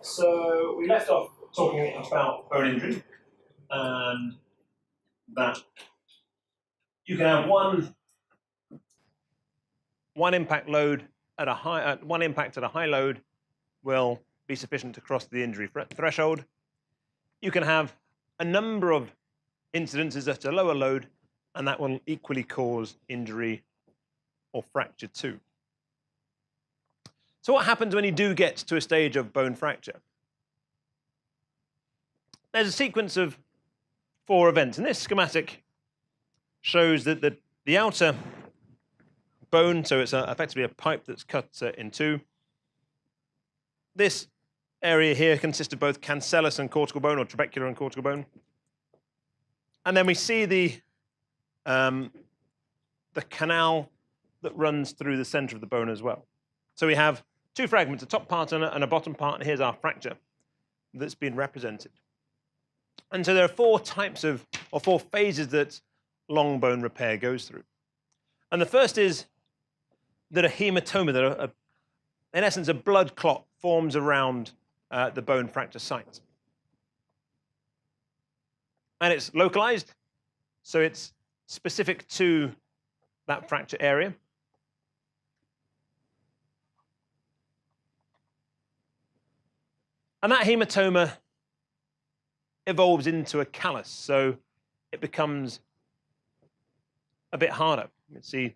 So we left off talking about bone injury, and that you can have one impact load at a high one impact at a high load will be sufficient to cross the injury threshold. You can have a number of incidences at a lower load, and that will equally cause injury or fracture too. So what happens when you do get to a stage of bone fracture? There's a sequence of 4 events, and this schematic shows that the outer bone, so it's effectively a pipe that's cut in 2. This area here consists of both cancellous and cortical bone, or trabecular and cortical bone. And then we see the canal that runs through the center of the bone as well. So we have 2 fragments, a top part and a bottom part, and here's our fracture that's been represented. And so there are 4 types of, or 4 phases that long bone repair goes through. And the first is that a hematoma, that in essence a blood clot forms around the bone fracture site. And it's localized, so it's specific to that fracture area. And that hematoma evolves into a callus, so it becomes a bit harder. You can see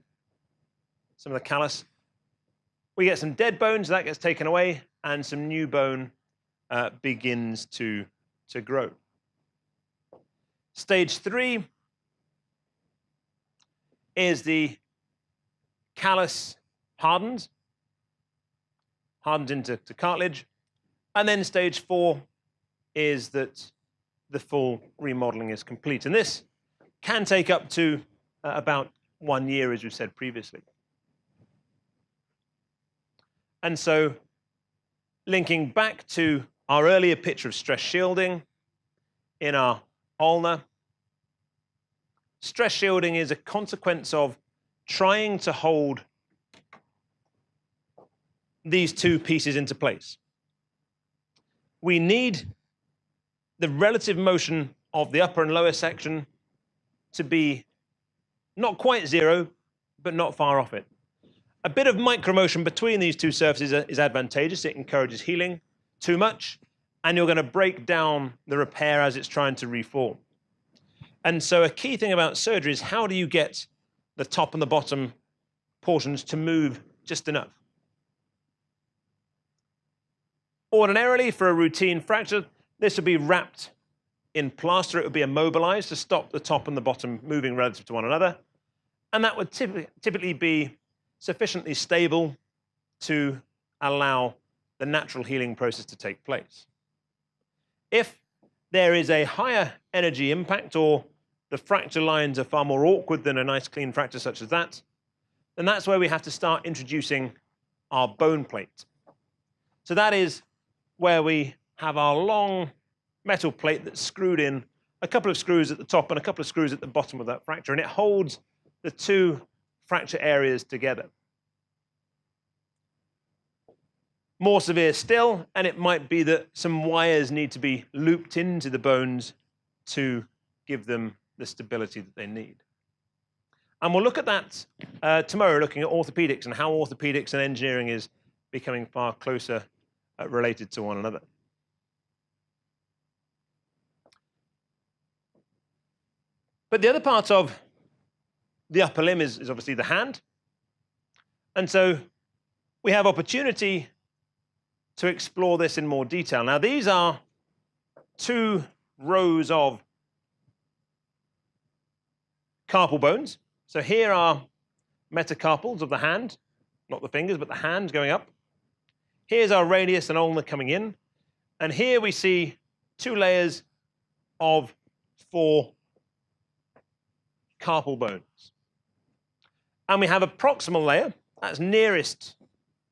some of the callus. We get some dead bones, that gets taken away, and some new bone begins to grow. Stage 3 is the callus hardens into cartilage. And then stage 4 is that the full remodeling is complete. And this can take up to about 1 year, as we said previously. And so linking back to our earlier picture of stress shielding in our ulnar, stress shielding is a consequence of trying to hold these 2 pieces into place. We need the relative motion of the upper and lower section to be not quite 0, but not far off it. A bit of micromotion between these 2 surfaces is advantageous. It encourages healing. Too much, and you're going to break down the repair as it's trying to reform. And so a key thing about surgery is how do you get the top and the bottom portions to move just enough? Ordinarily, for a routine fracture, this would be wrapped in plaster. It would be immobilized to stop the top and the bottom moving relative to one another. And that would typically be sufficiently stable to allow the natural healing process to take place. If there is a higher energy impact, or the fracture lines are far more awkward than a nice clean fracture such as that, then that's where we have to start introducing our bone plate. So that is where we have our long metal plate that's screwed in, a couple of screws at the top and a couple of screws at the bottom of that fracture, and it holds the 2 fracture areas together. More severe still, and it might be that some wires need to be looped into the bones to give them the stability that they need. And we'll look at that tomorrow, looking at orthopedics and how orthopedics and engineering is becoming far closer related to one another. But the other part of the upper limb is obviously the hand. And so we have opportunity to explore this in more detail. Now, these are 2 rows of carpal bones. So here are metacarpals of the hand, not the fingers, but the hand going up. Here's our radius and ulnar coming in. And here we see 2 layers of 4 carpal bones. And we have a proximal layer, that's nearest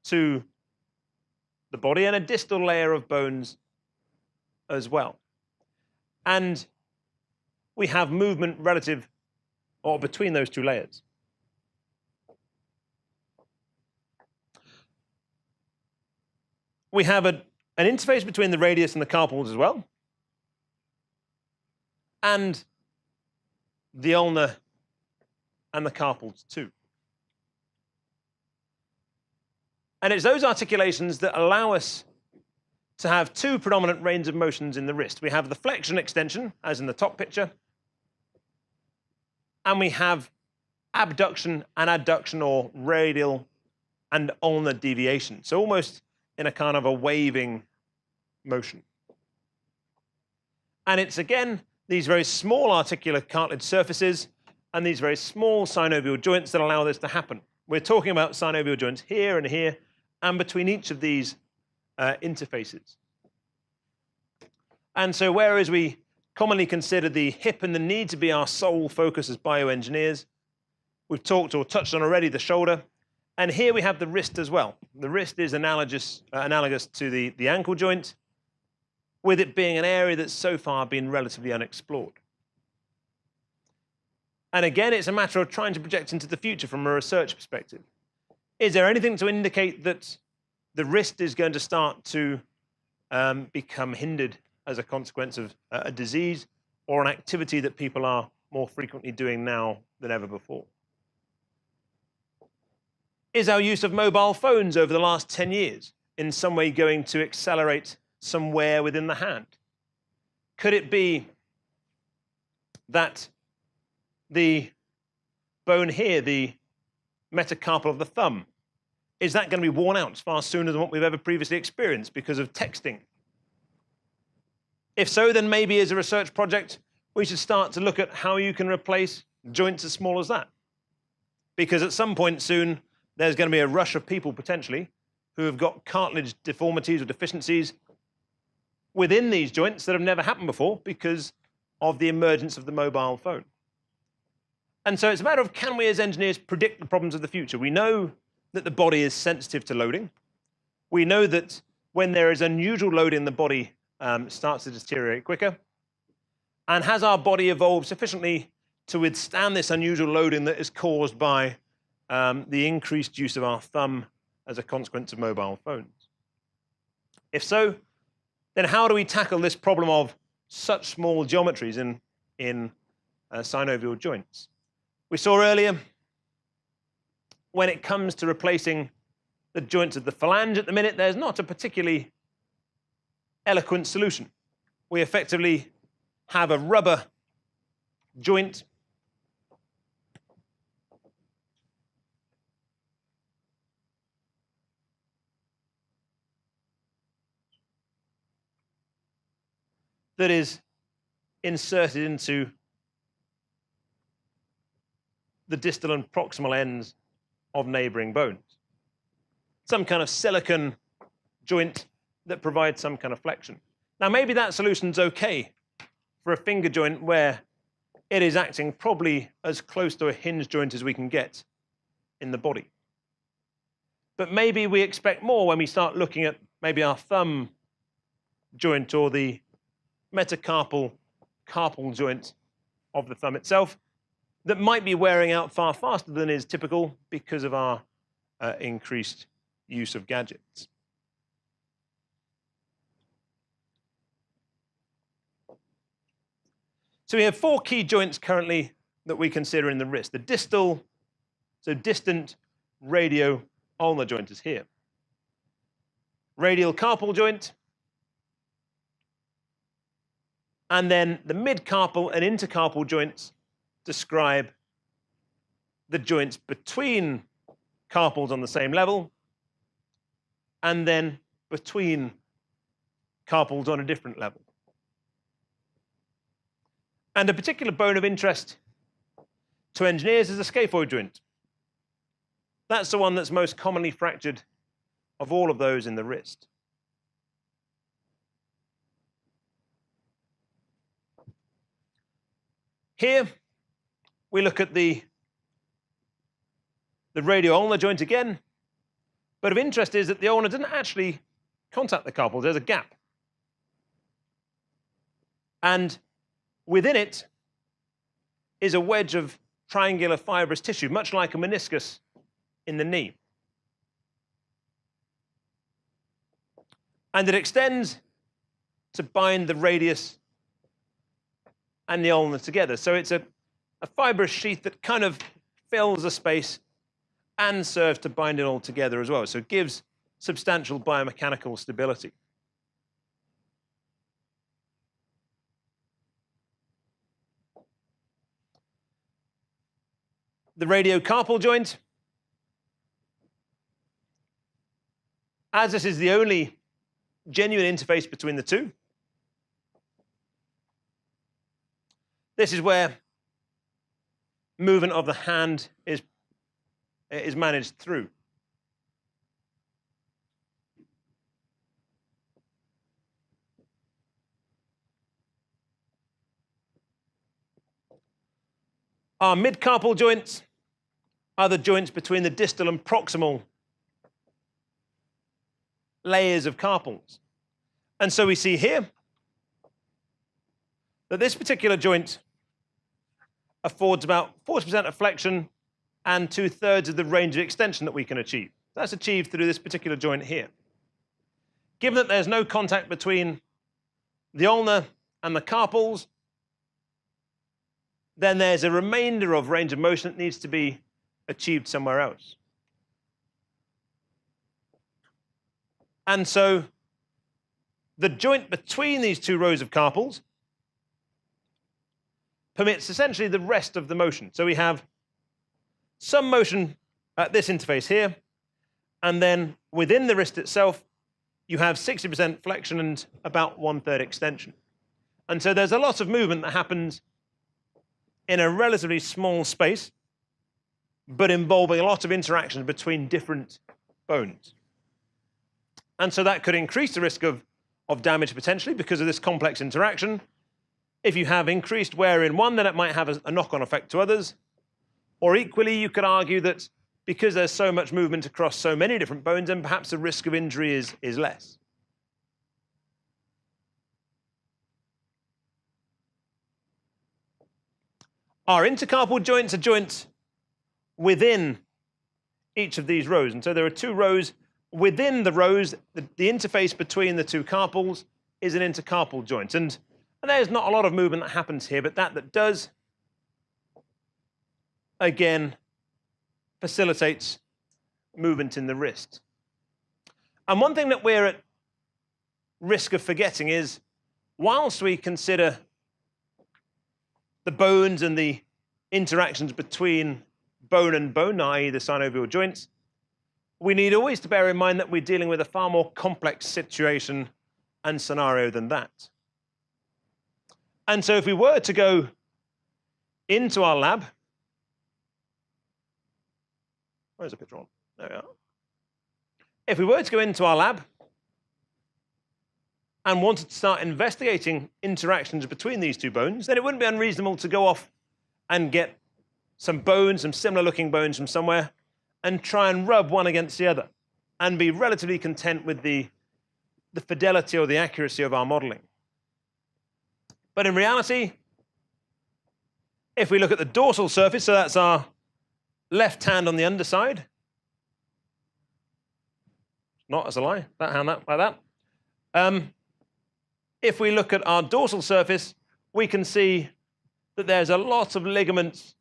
to the body, and a distal layer of bones as well. And we have movement relative or between those 2 layers. We have an interface between the radius and the carpals as well, and the ulnar and the carpals too. And it's those articulations that allow us to have two predominant ranges of motions in the wrist. We have the flexion extension, as in the top picture, and we have abduction and adduction, or radial and ulnar deviation. So almost in a kind of a waving motion. And it's, again, these very small articular cartilage surfaces and these very small synovial joints that allow this to happen. We're talking about synovial joints here and between each of these interfaces. And so whereas we commonly consider the hip and the knee to be our sole focus as bioengineers, we've talked or touched on already the shoulder. And here we have the wrist as well. The wrist is analogous to the ankle joint, with it being an area that's so far been relatively unexplored. And again, it's a matter of trying to project into the future from a research perspective. Is there anything to indicate that the wrist is going to start to become hindered as a consequence of a disease or an activity that people are more frequently doing now than ever before? Is our use of mobile phones over the last 10 years in some way going to accelerate some wear within the hand? Could it be that the bone here, the metacarpal of the thumb, is that going to be worn out far sooner than what we've ever previously experienced because of texting? If so, then maybe as a research project, we should start to look at how you can replace joints as small as that. Because at some point soon, there's going to be a rush of people potentially who have got cartilage deformities or deficiencies within these joints that have never happened before because of the emergence of the mobile phone. And so it's a matter of, can we as engineers predict the problems of the future? We know that the body is sensitive to loading. We know that when there is unusual loading, the body starts to deteriorate quicker. And has our body evolved sufficiently to withstand this unusual loading that is caused by the increased use of our thumb as a consequence of mobile phones? If so, then how do we tackle this problem of such small geometries in synovial joints? We saw earlier, when it comes to replacing the joints of the phalange at the minute, there's not a particularly eloquent solution. We effectively have a rubber joint that is inserted into the distal and proximal ends of neighboring bones. Some kind of silicon joint that provides some kind of flexion. Now, maybe that solution's okay for a finger joint where it is acting probably as close to a hinge joint as we can get in the body. But maybe we expect more when we start looking at maybe our thumb joint or the metacarpal carpal joint of the thumb itself that might be wearing out far faster than is typical because of our increased use of gadgets. So we have four key joints currently that we consider in the wrist. The distal, so distant radioulnar joint is here. Radiocarpal joint, and then the midcarpal and intercarpal joints describe the joints between carpals on the same level and then between carpals on a different level. And a particular bone of interest to engineers is the scaphoid joint. That's the one that's most commonly fractured of all of those in the wrist. Here, we look at the radioulnar joint again, but of interest is that the ulnar didn't actually contact the carpals. There's a gap. And within it is a wedge of triangular fibrous tissue, much like a meniscus in the knee. And it extends to bind the radius and the ulna together. So it's a fibrous sheath that kind of fills a space and serves to bind it all together as well. So it gives substantial biomechanical stability. The radiocarpal joint, as this is the only genuine interface between the two, this is where movement of the hand is managed through. Our midcarpal joints are the joints between the distal and proximal layers of carpals. And so we see here that this particular joint affords about 40% of flexion and 2/3 of the range of extension that we can achieve. That's achieved through this particular joint here. Given that there's no contact between the ulna and the carpals, then there's a remainder of range of motion that needs to be achieved somewhere else. And so the joint between these two rows of carpals permits essentially the rest of the motion. So we have some motion at this interface here, and then within the wrist itself, you have 60% flexion and about 1/3 extension. And so there's a lot of movement that happens in a relatively small space, but involving a lot of interaction between different bones. And so that could increase the risk of damage potentially because of this complex interaction. If you have increased wear in one, then it might have a knock-on effect to others. Or equally, you could argue that because there's so much movement across so many different bones, then perhaps the risk of injury is less. Our intercarpal joints are joints within each of these rows. And so there are two rows. Within the rows, the interface between the two carpals is an intercarpal joint. And there's not a lot of movement that happens here, but that does, again, facilitates movement in the wrist. And one thing that we're at risk of forgetting is, whilst we consider the bones and the interactions between bone and bone, i.e. the synovial joints, we need always to bear in mind that we're dealing with a far more complex situation and scenario than that. And so if we were to go into our lab, where's the picture on? There we are. If we were to go into our lab and wanted to start investigating interactions between these two bones, then it wouldn't be unreasonable to go off and get some bones, some similar looking bones from somewhere, and try and rub one against the other and be relatively content with the fidelity or the accuracy of our modeling. But in reality, if we look at the dorsal surface, so that's our left hand on the underside, not as a lie, that hand like that. If we look at our dorsal surface, we can see that there's a lot of ligaments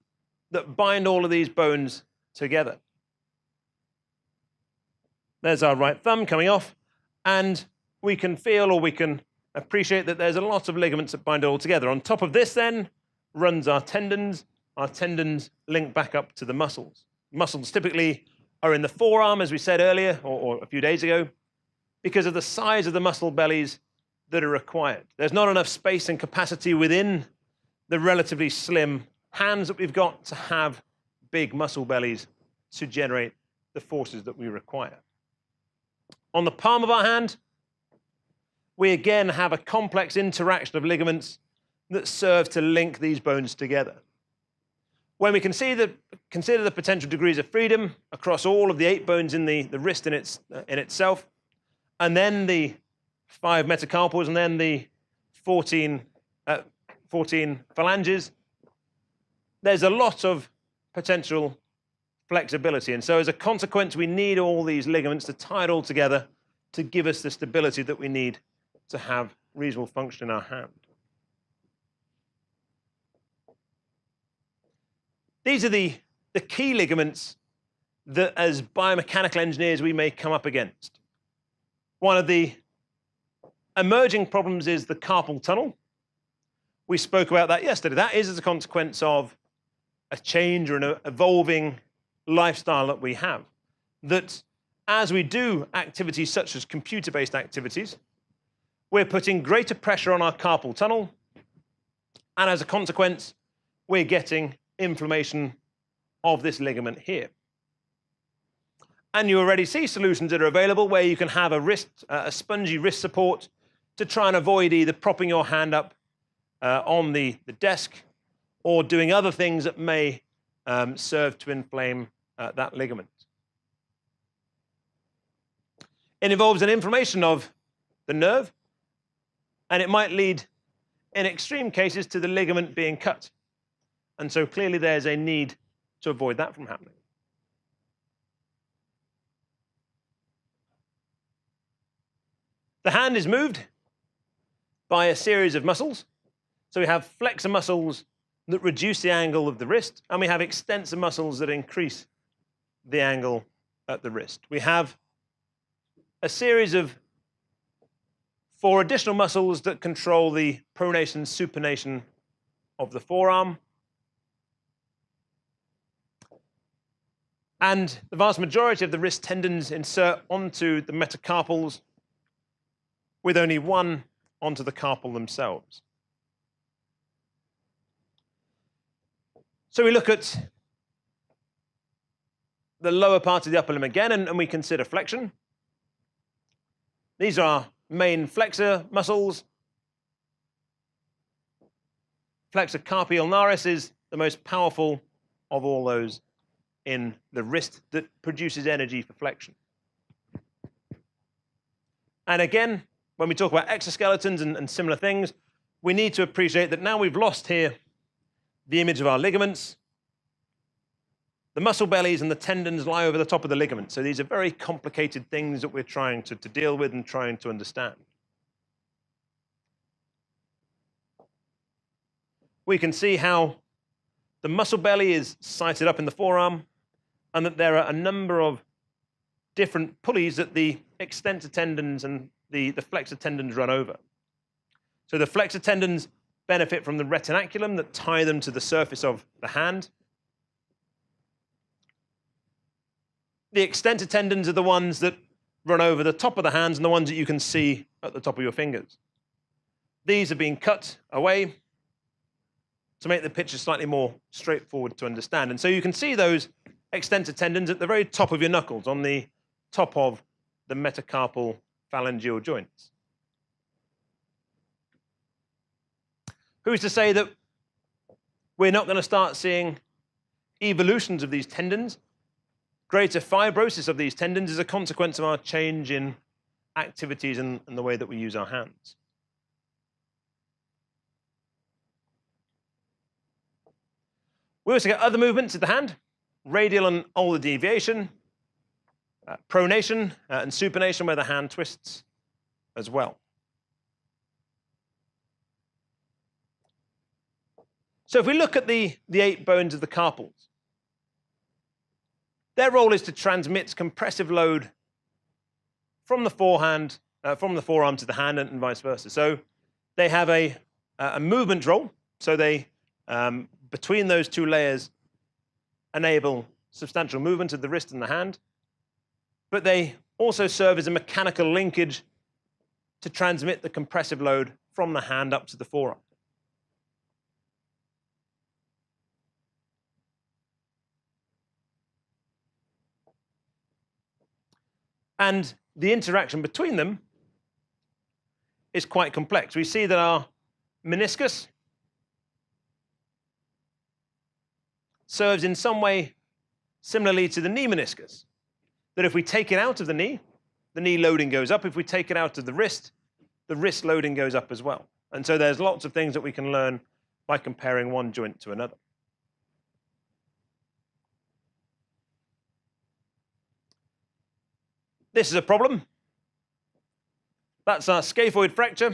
that bind all of these bones together. There's our right thumb coming off, and we can feel or we can appreciate that there's a lot of ligaments that bind it all together. On top of this then runs our tendons. Our tendons link back up to the muscles. Muscles typically are in the forearm, as we said earlier, or a few days ago, because of the size of the muscle bellies that are required. There's not enough space and capacity within the relatively slim hands that we've got to have big muscle bellies to generate the forces that we require. On the palm of our hand, we again have a complex interaction of ligaments that serve to link these bones together. When we consider the potential degrees of freedom across all of the 8 bones in the wrist in itself, and then the 5 metacarpals, and then the 14 phalanges, there's a lot of potential flexibility. And so as a consequence, we need all these ligaments to tie it all together to give us the stability that we need to have reasonable function in our hand. These are the key ligaments that, as biomechanical engineers, we may come up against. One of the emerging problems is the carpal tunnel. We spoke about that yesterday. That is as a consequence of a change or an evolving lifestyle that we have. That as we do activities such as computer-based activities, we're putting greater pressure on our carpal tunnel, and as a consequence, we're getting inflammation of this ligament here. And you already see solutions that are available where you can have a spongy wrist support to try and avoid either propping your hand up on the desk or doing other things that may serve to inflame that ligament. It involves an inflammation of the nerve, and it might lead, in extreme cases, to the ligament being cut. And so clearly there's a need to avoid that from happening. The hand is moved by a series of muscles. So we have flexor muscles that reduce the angle of the wrist, and we have extensor muscles that increase the angle at the wrist. We have a series of 4 additional muscles that control the pronation, supination of the forearm. And the vast majority of the wrist tendons insert onto the metacarpals, with only one onto the carpal themselves. So we look at the lower part of the upper limb again, and we consider flexion. These are our main flexor muscles. Flexor carpi ulnaris is the most powerful of all those in the wrist that produces energy for flexion. And again, when we talk about exoskeletons and similar things, we need to appreciate that now we've lost here the image of our ligaments. The muscle bellies and the tendons lie over the top of the ligaments. So these are very complicated things that we're trying to deal with and trying to understand. We can see how the muscle belly is sited up in the forearm, and that there are a number of different pulleys that the extensor tendons and the flexor tendons run over. So the flexor tendons benefit from the retinaculum that tie them to the surface of the hand. The extensor tendons are the ones that run over the top of the hands and the ones that you can see at the top of your fingers. These are being cut away to make the picture slightly more straightforward to understand. And so you can see those extensor tendons at the very top of your knuckles, on the top of the metacarpal phalangeal joints. Who's to say that we're not going to start seeing evolutions of these tendons? Greater fibrosis of these tendons is a consequence of our change in activities and the way that we use our hands. We also get other movements of the hand: radial and ulnar deviation, pronation and supination, where the hand twists as well. So if we look at the 8 bones of the carpals, their role is to transmit compressive load from the forearm to the hand, and vice versa. So they have a movement role. So they, between those 2 layers, enable substantial movement of the wrist and the hand. But they also serve as a mechanical linkage to transmit the compressive load from the hand up to the forearm. And the interaction between them is quite complex. We see that our meniscus serves in some way similarly to the knee meniscus. That if we take it out of the knee loading goes up. If we take it out of the wrist loading goes up as well. And so there's lots of things that we can learn by comparing one joint to another. This is a problem. That's our scaphoid fracture.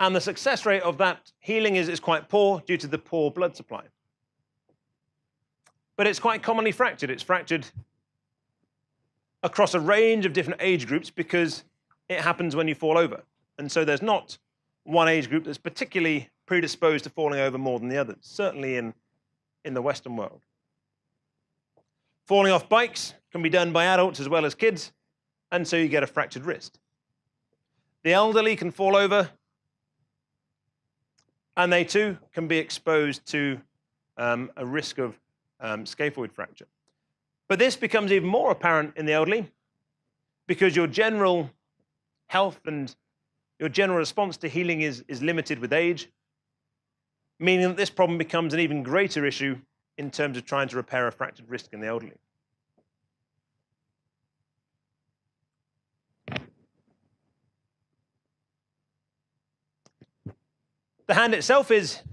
And the success rate of that healing is quite poor due to the poor blood supply. But it's quite commonly fractured. It's fractured across a range of different age groups because it happens when you fall over. And so there's not one age group that's particularly predisposed to falling over more than the others, certainly in the Western world. Falling off bikes can be done by adults as well as kids, and so you get a fractured wrist. The elderly can fall over, and they too can be exposed to a risk of scaphoid fracture. But this becomes even more apparent in the elderly because your general health and your general response to healing is limited with age, meaning that this problem becomes an even greater issue in terms of trying to repair a fractured wrist in the elderly. The hand itself is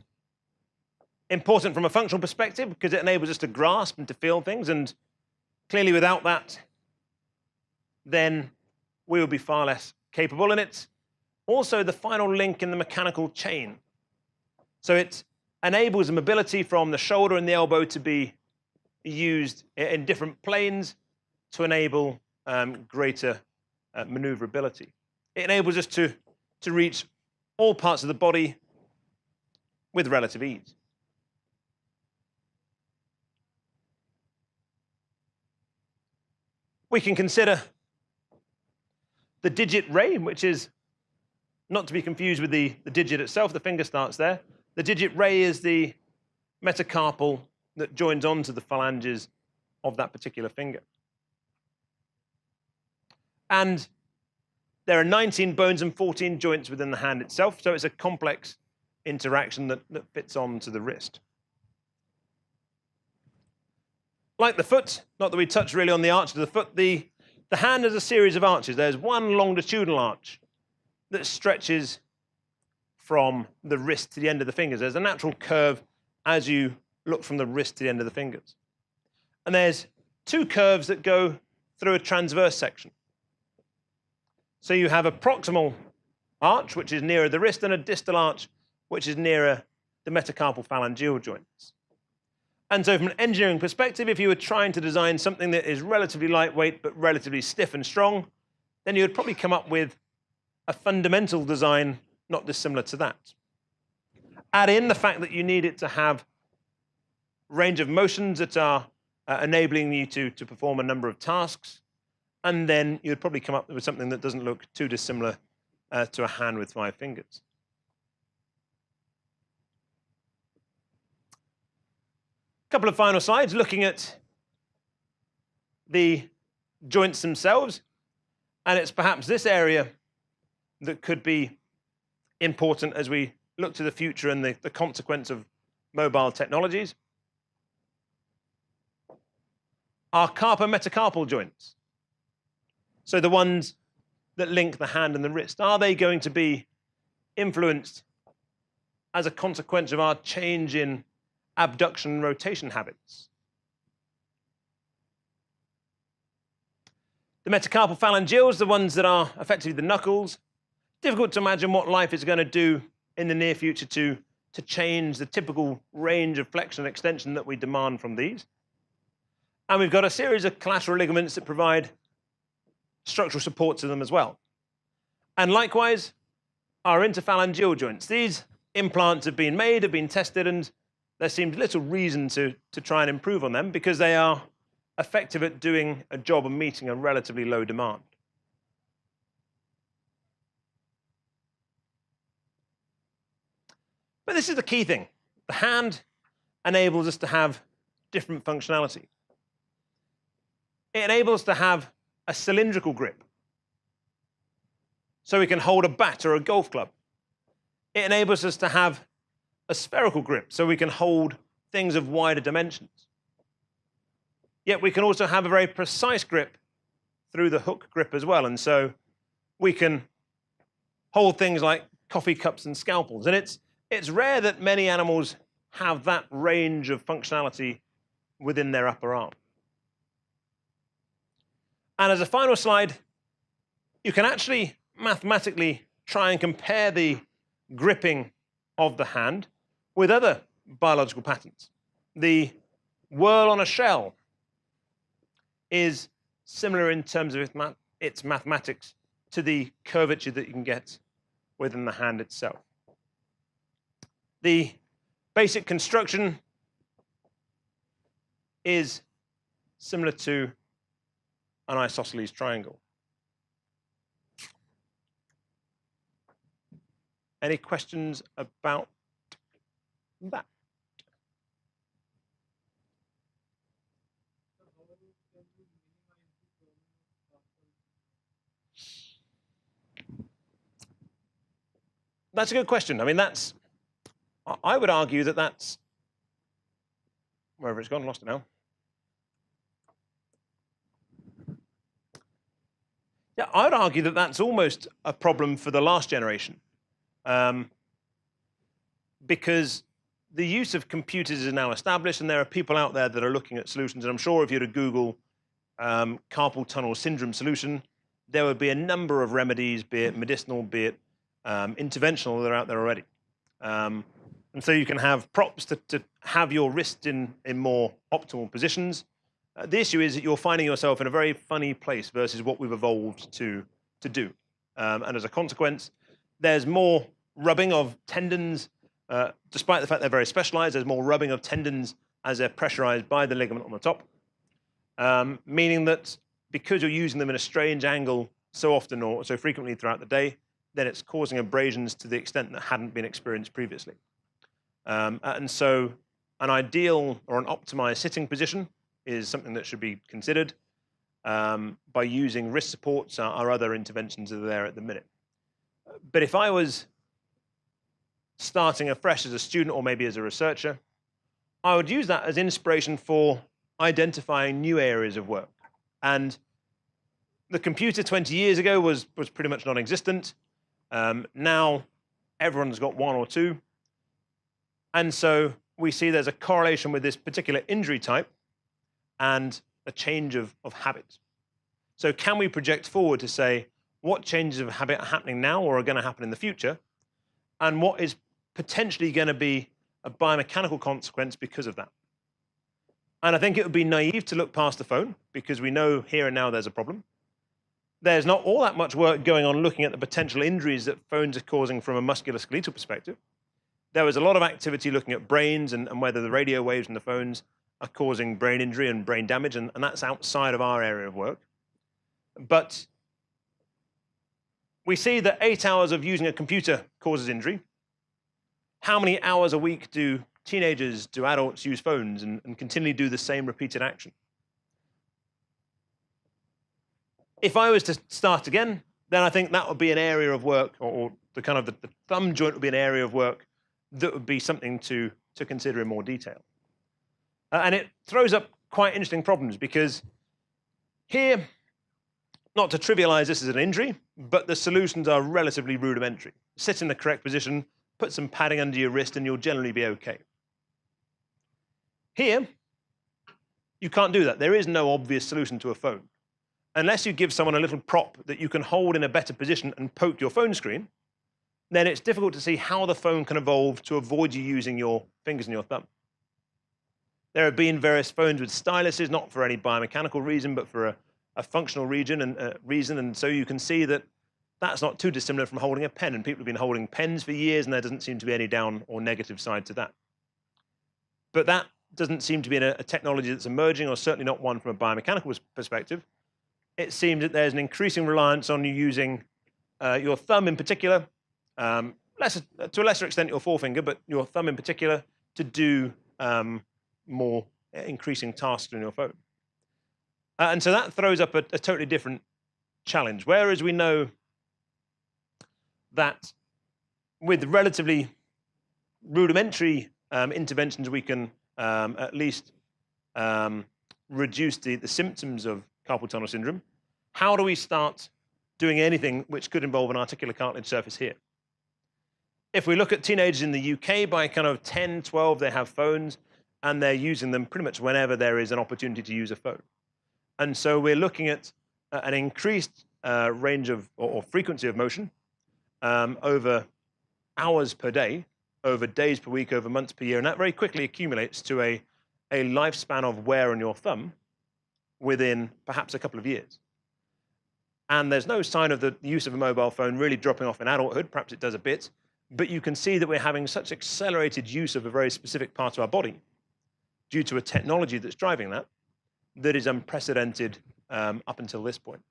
important from a functional perspective because it enables us to grasp and to feel things, and clearly without that, then we will be far less capable. And it's also the final link in the mechanical chain. So it enables the mobility from the shoulder and the elbow to be used in different planes to enable greater maneuverability. It enables us to reach all parts of the body with relative ease. We can consider the digit ray, which is not to be confused with the digit itself. The finger starts there. The digit ray is the metacarpal that joins onto the phalanges of that particular finger. And there are 19 bones and 14 joints within the hand itself, so it's a complex interaction that fits onto the wrist. Like the foot, not that we touch really on the arch of the foot, the hand has a series of arches. There's one longitudinal arch that stretches from the wrist to the end of the fingers. There's a natural curve as you look from the wrist to the end of the fingers. And there's two curves that go through a transverse section. So you have a proximal arch, which is nearer the wrist, and a distal arch, which is nearer the metacarpal phalangeal joints. And so from an engineering perspective, if you were trying to design something that is relatively lightweight but relatively stiff and strong, then you would probably come up with a fundamental design not dissimilar to that. Add in the fact that you need it to have range of motions that are enabling you to perform a number of tasks, and then you'd probably come up with something that doesn't look too dissimilar to a hand with 5 fingers. A couple of final slides looking at the joints themselves, and it's perhaps this area that could be important as we look to the future and the consequence of mobile technologies. Our carpometacarpal joints, so the ones that link the hand and the wrist, are they going to be influenced as a consequence of our change in abduction and rotation habits? The metacarpal phalangeals, the ones that are effectively the knuckles, difficult to imagine what life is going to do in the near future to change the typical range of flexion and extension that we demand from these. And we've got a series of collateral ligaments that provide structural support to them as well. And likewise, our interphalangeal joints. These implants have been made, have been tested, and there seems little reason to try and improve on them because they are effective at doing a job and meeting a relatively low demand. But this is the key thing. The hand enables us to have different functionality. It enables us to have a cylindrical grip, so we can hold a bat or a golf club. It enables us to have a spherical grip, so we can hold things of wider dimensions. Yet we can also have a very precise grip through the hook grip as well, and so we can hold things like coffee cups and scalpels. And it's rare that many animals have that range of functionality within their upper arm. And as a final slide, you can actually mathematically try and compare the gripping of the hand with other biological patterns. The whirl on a shell is similar in terms of its mathematics to the curvature that you can get within the hand itself. The basic construction is similar to an isosceles triangle. Any questions about that? That's a good question. I mean, I would argue that that's, wherever it's gone, lost it now. Yeah, I would argue that that's almost a problem for the last generation. Because the use of computers is now established, and there are people out there that are looking at solutions. And I'm sure if you were to Google carpal tunnel syndrome solution, there would be a number of remedies, be it medicinal, be it interventional, that are out there already. And so you can have props to have your wrist in more optimal positions. The issue is that you're finding yourself in a very funny place versus what we've evolved to do. And as a consequence, there's more rubbing of tendons. Despite the fact they're very specialized, there's more rubbing of tendons as they're pressurized by the ligament on the top. Meaning that because you're using them in a strange angle so often or so frequently throughout the day, then it's causing abrasions to the extent that hadn't been experienced previously. And so an ideal or an optimized sitting position is something that should be considered by using wrist supports or other interventions that are there at the minute. But if I was starting afresh as a student or maybe as a researcher, I would use that as inspiration for identifying new areas of work. And the computer 20 years ago was pretty much non-existent. Now everyone's got one or two. And so we see there's a correlation with this particular injury type and a change of habit. So can we project forward to say what changes of habit are happening now or are going to happen in the future, and what is potentially going to be a biomechanical consequence because of that? And I think it would be naive to look past the phone, because we know here and now there's a problem. There's not all that much work going on looking at the potential injuries that phones are causing from a musculoskeletal perspective. There was a lot of activity looking at brains and whether the radio waves in the phones are causing brain injury and brain damage, and that's outside of our area of work. But we see that 8 hours of using a computer causes injury. How many hours a week do teenagers, do adults use phones and continually do the same repeated action? If I was to start again, then I think that would be an area of work, or the kind of the thumb joint would be an area of work that would be something to consider in more detail. And it throws up quite interesting problems, because here, not to trivialize this as an injury, but the solutions are relatively rudimentary. Sit in the correct position, put some padding under your wrist, and you'll generally be okay. Here, you can't do that. There is no obvious solution to a phone. Unless you give someone a little prop that you can hold in a better position and poke your phone screen, then it's difficult to see how the phone can evolve to avoid you using your fingers and your thumb. There have been various phones with styluses, not for any biomechanical reason, but for a functional reason, and so you can see that that's not too dissimilar from holding a pen, and people have been holding pens for years, and there doesn't seem to be any down or negative side to that. But that doesn't seem to be a technology that's emerging, or certainly not one from a biomechanical perspective. It seems that there's an increasing reliance on you using your thumb in particular, to a lesser extent your forefinger, but your thumb in particular, to do more increasing tasks on your phone. And so that throws up a totally different challenge. Whereas we know that with relatively rudimentary interventions, we can at least reduce the symptoms of carpal tunnel syndrome. How do we start doing anything which could involve an articular cartilage surface here? If we look at teenagers in the UK, by kind of 10, 12, they have phones, and they're using them pretty much whenever there is an opportunity to use a phone. And so we're looking at an increased range of or frequency of motion over hours per day, over days per week, over months per year, and that very quickly accumulates to a lifespan of wear on your thumb within perhaps a couple of years. And there's no sign of the use of a mobile phone really dropping off in adulthood. Perhaps it does a bit, but you can see that we're having such accelerated use of a very specific part of our body due to a technology that's driving that, that is unprecedented up until this point.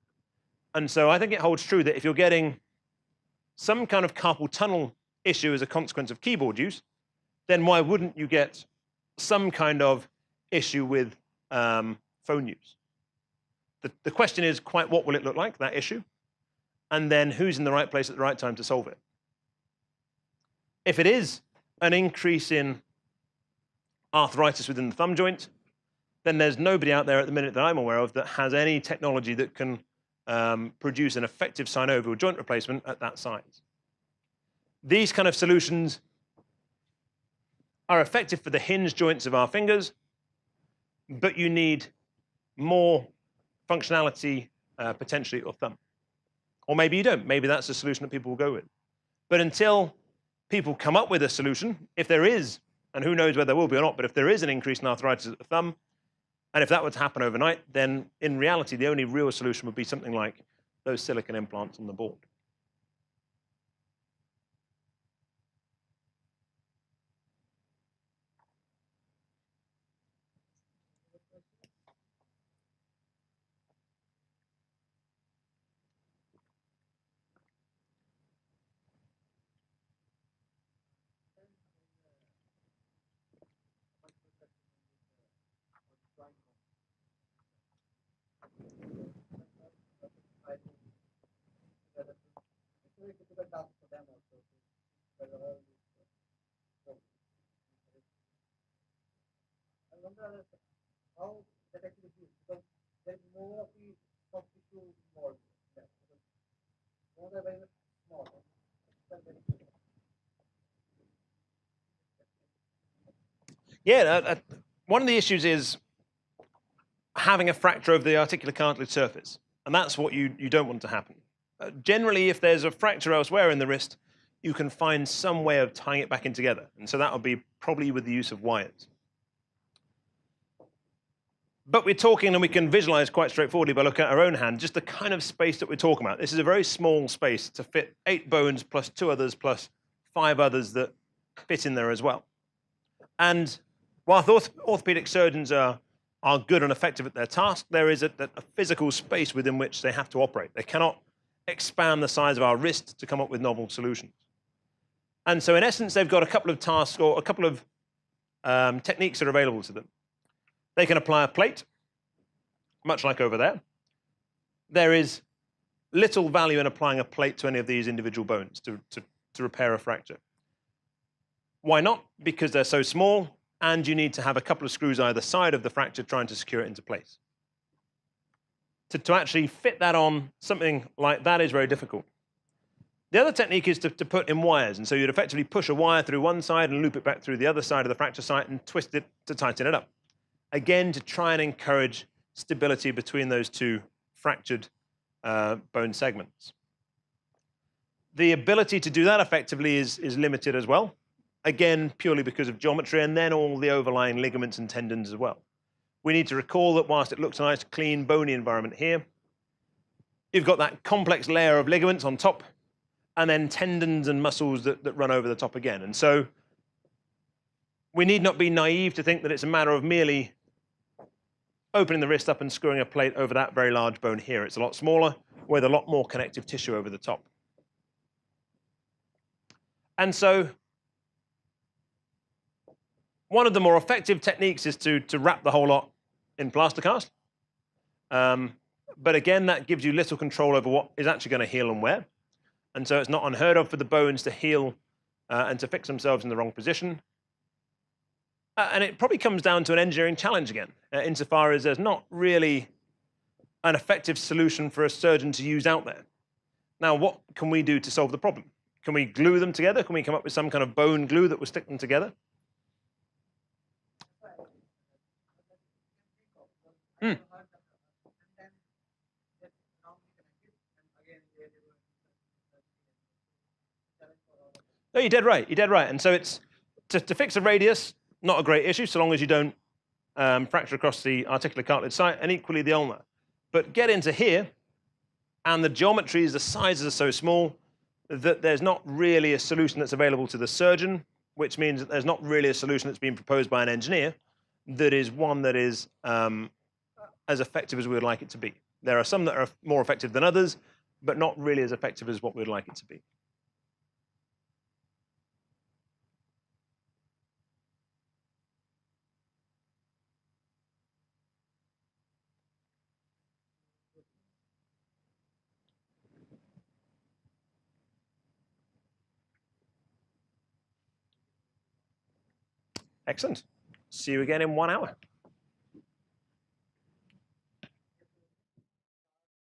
And so I think it holds true that if you're getting some kind of carpal tunnel issue as a consequence of keyboard use, then why wouldn't you get some kind of issue with phone use? The question is quite what will it look like, that issue? And then who's in the right place at the right time to solve it? If it is an increase in arthritis within the thumb joint, then there's nobody out there at the minute that I'm aware of that has any technology that can produce an effective synovial joint replacement at that size. These kind of solutions are effective for the hinge joints of our fingers, but you need more functionality potentially of thumb. Or maybe you don't. Maybe that's the solution that people will go with. But until people come up with a solution, if there is, and who knows whether there will be or not, but if there is an increase in arthritis at the thumb, and if that were to happen overnight, then in reality, the only real solution would be something like those silicon implants on the board. Yeah, one of the issues is having a fracture over the articular cartilage surface, and that's what you don't want to happen. Generally, if there's a fracture elsewhere in the wrist, you can find some way of tying it back in together, and so that would be probably with the use of wires. But we're talking, and we can visualize quite straightforwardly by looking at our own hand, just the kind of space that we're talking about. This is a very small space to fit 8 bones plus 2 others plus 5 others that fit in there as well. And whilst orthopedic surgeons are good and effective at their task, there is a physical space within which they have to operate. They cannot expand the size of our wrist to come up with novel solutions. And so in essence, they've got a couple of tasks or a couple of techniques that are available to them. They can apply a plate, much like over there. There is little value in applying a plate to any of these individual bones to repair a fracture. Why not? Because they're so small, and you need to have a couple of screws either side of the fracture trying to secure it into place. To actually fit that on something like that is very difficult. The other technique is to put in wires, and so you'd effectively push a wire through one side and loop it back through the other side of the fracture site and twist it to tighten it up. Again, to try and encourage stability between those two fractured bone segments. The ability to do that effectively is limited as well, again, purely because of geometry and then all the overlying ligaments and tendons as well. We need to recall that whilst it looks a nice, clean, bony environment here, you've got that complex layer of ligaments on top and then tendons and muscles that run over the top again. And so we need not be naive to think that it's a matter of merely opening the wrist up and screwing a plate over that very large bone here. It's a lot smaller with a lot more connective tissue over the top. And so one of the more effective techniques is to wrap the whole lot in plaster cast. But again, that gives you little control over what is actually going to heal and where. And so it's not unheard of for the bones to heal and to fix themselves in the wrong position. And it probably comes down to an engineering challenge again, insofar as there's not really an effective solution for a surgeon to use out there. Now, what can we do to solve the problem? Can we glue them together? Can we come up with some kind of bone glue that will stick them together? No, you're dead right. You're dead right. And so it's to fix a radius, not a great issue, so long as you don't fracture across the articular cartilage site, and equally the ulnar. But get into here, and the geometries, the sizes are so small that there's not really a solution that's available to the surgeon, which means that there's not really a solution that's been proposed by an engineer that is one that is as effective as we would like it to be. There are some that are more effective than others, but not really as effective as what we would like it to be. Excellent. See you again in 1 hour.